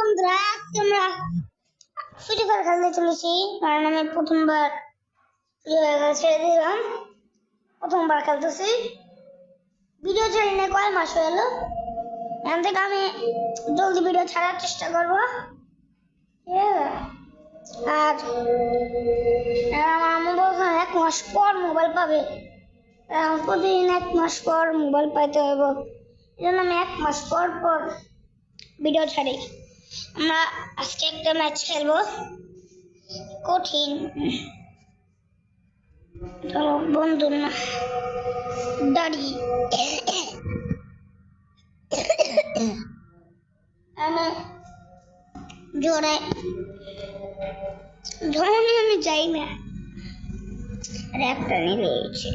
বন্ধুরা তোমরা free fire খেলতে চলেছি কারণ আমি প্রথমবার ছেড়ে দিলাম প্রথমবার খেলতেছি ভিডিও ছেড়ে নিয়ে কয় মাস হয়ে গেল এখান থেকে আমি জলদি ভিডিও ছাড়ার চেষ্টা করবো আর আমার আম্মু বলছে 1 মাস পর মোবাইল পাবে প্রতিদিন 1 মাস পর মোবাইল পাইতে হবে এই জন্য আমি 1 মাস পর পর ভিডিও ছাড়ি আমরা আজকে একটা ম্যাচ খেলবো কঠিন চলো বন্ধু না দাঁড়ি আমি জোরে ধরনে আমি যাই না র্যাপটা নিয়ে রয়েছে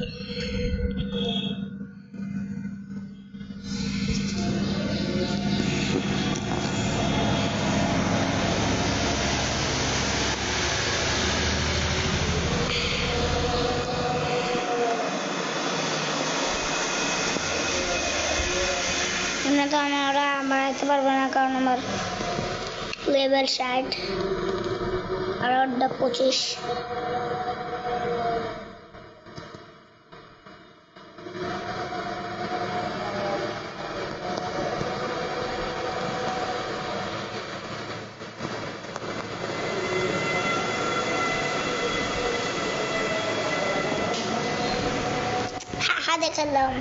তো আমরা বাড়াইতে পারবো না কারণ আমার লেভেল 60 আর 25 দেখালাম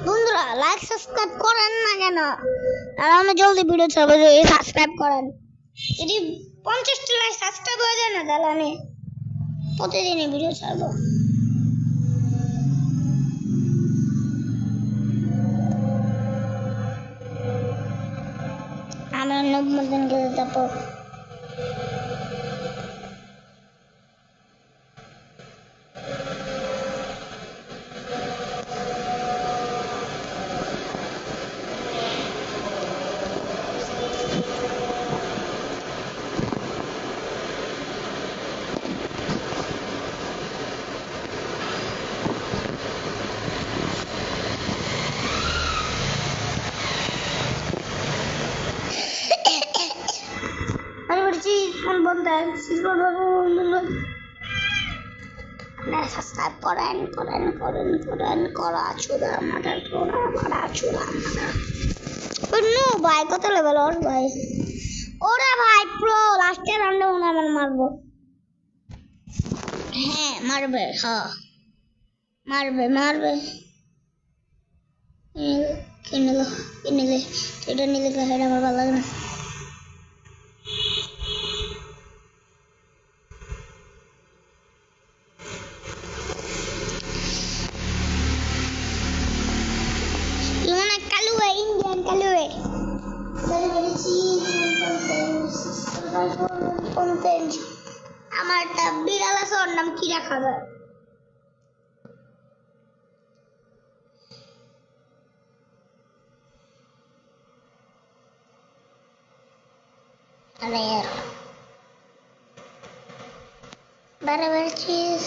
বন্ধুরা লাইক সাবস্ক্রাইব করেন না কেন আর আমি জলদি ভিডিও ছাড়বো যদি সাবস্ক্রাইব করেন যদি 50টা লাইক সাবস্ক্রাইব হয়ে যায় না তাহলে আমি প্রতিদিনই ভিডিও ছাড়বো আমি নব্বই গেলে তারপর সাবস্ক্রাইব করেন করা চুদা মাদার করা চুদা মাদার নো ভাই কত লেভেল ওর ভাই ওরে ভাই প্রো লাস্টের রাউন্ডে মনে আমার মারবো হ্যাঁ মারবে মারবে কিনলে এটা নিলে হেড আমার ভালো লাগে না আমার একটা বিড়াল আছে ওর নাম কি রাখা যায় अरे यार बराबर चीज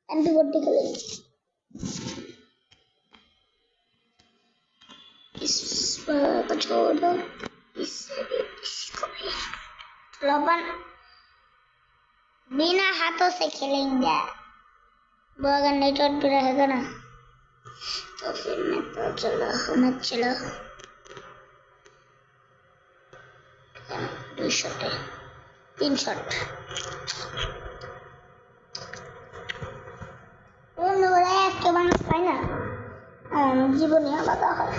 एंटीबॉडी के लिए इस को छोड़ो इससे भी इसको भी अपन बिना हाथों से खेलेंगे वो अगर नेटवर्क भी रहेगा ना तो फिर मैं तो चलो 2 शॉट 3 शॉट के মানুষ পাই না জীবনে আলাদা হয়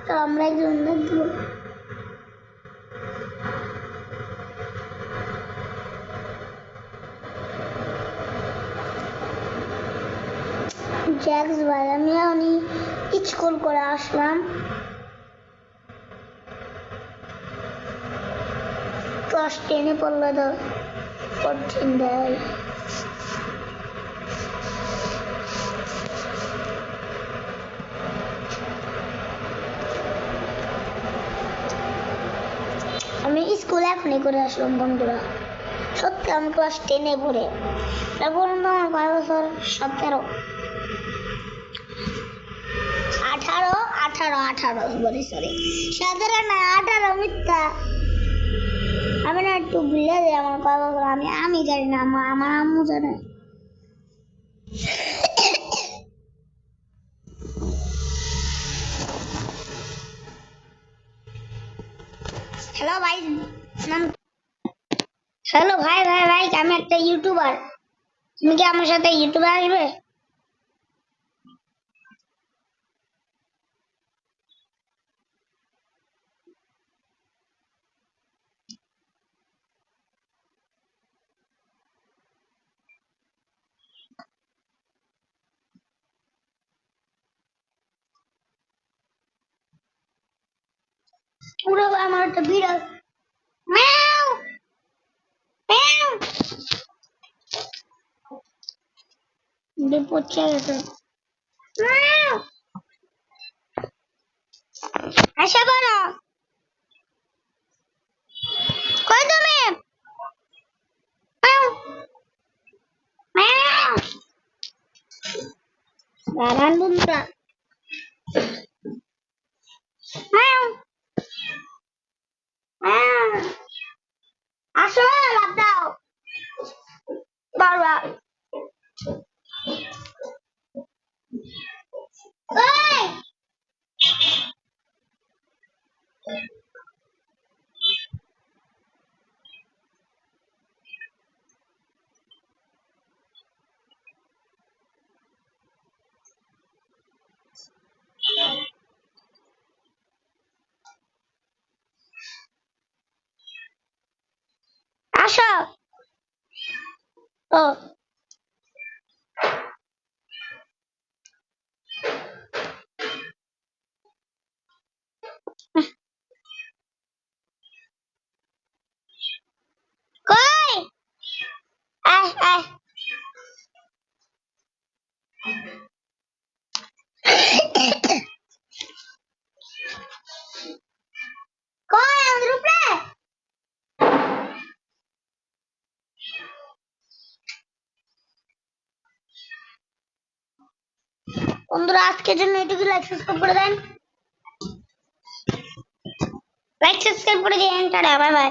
তো আমরা একজন দেখবো জ্যাক্স ভাই আমি স্কুল করে আসলাম ক্লাস 10 পড়লে তো কঠিন দেয় এখনই করে আসলাম বন্ধুরা। সত্যি আমি ক্লাস 10-এ পড়ে। তারপর আমার কয় বছর? 17, 18, 18 সরি 17 না 18 মিথ্যা। আমি না একটু ভুলে যাই আমার কয় বছর। আমি জানি না, আমার আম্মু জানে। হ্যালো ভাই, হ্যালো ভাই আমি একটা ইউটিউবার। তুমি কি আমার সাথে ইউটিউবে আসবে? পুরো আমার একটা বিড়াল ম্যাও ম্যাও পড়ছে গেছে। ম্যাও আসা বলো, কই তুমি? ম্যাও ম্যাও। দাঁড়ান বন্ধুরা। ম্যাও ম্যাও। আসো লাভ দাও বারবার। ওই আসো। ও কই? আয় আয়। কই আমাদের উপরে? বন্ধুরা আজকের জন্য এটুকু। লাইক সাবস্ক্রাইব করে দেন। লাইক সাবস্ক্রাইব করে দিন। Tata bye bye.